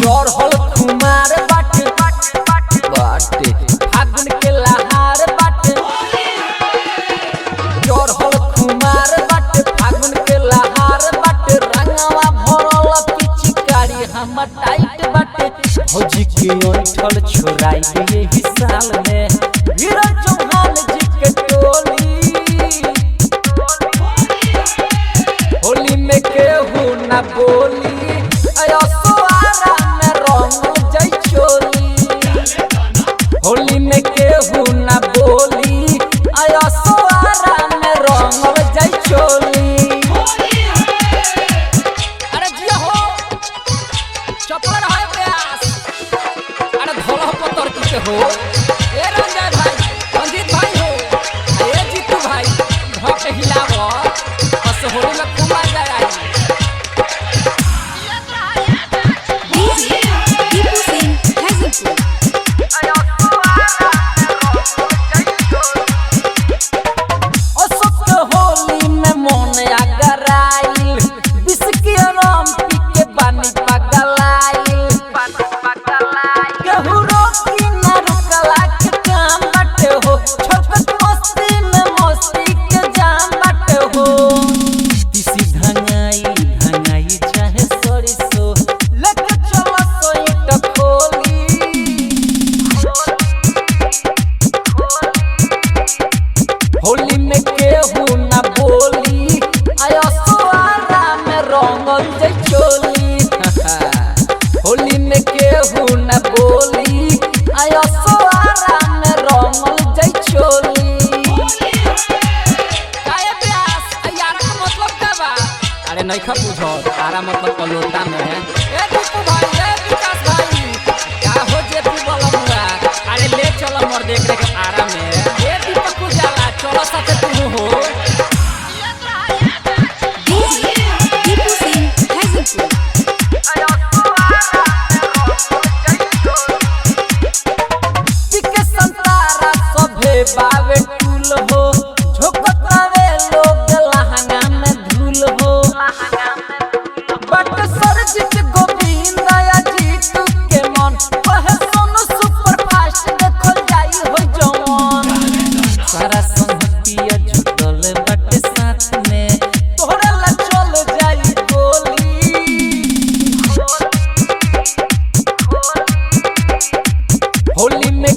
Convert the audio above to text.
चढ़ल खुमार बाटे बाटे फागुन के लहार बाटे चढ़ल खुमार बाटे फागुन के लहार बाटे रंगवा भरल पिचकारी हम टाइट बाटे भौजी के अंठल छोराई यही साल में वीरा चौहान जी के टोली होली में केहू ना बोली होली में केहू ना बोली आया सोआरा में रंगल जाई चोली। अरे जिया हो चपड़ है प्यास अरे धोला पत्थर किसे हो ए रंजय भाई रंजीत भाई हो ए जीतू भाई धक हिलावो बस होली में कुमा जाए होली में केहू ना बोली आया सोआरा में रंगल जाई चोली होली में केहू ना बोली आया सोआरा में रंगल जाई चोली। काहे प्यास यार का मतलब का बा अरे नइखा पूछो तारा मतलब कलोटा में ए दीपू भाई ए विकास भाई का हो जे तू बोलमुआ अरे ले चलो मोर देख रे के आरा में ए दीपक को जाला चलो साथे तू हो दीपू सिंह हैजलपुर आया टिके संतारा सभे बावे टूल हो झोकतावे लोग लहंगा में धूल हो बट सरजित गोविंद या जीतू के मन कहे सोनू सुपर फास्ट देखल जाई हो जवान सारा संगतिया झुटल बट साथ में तोहरा ला चल जाई गोली होली में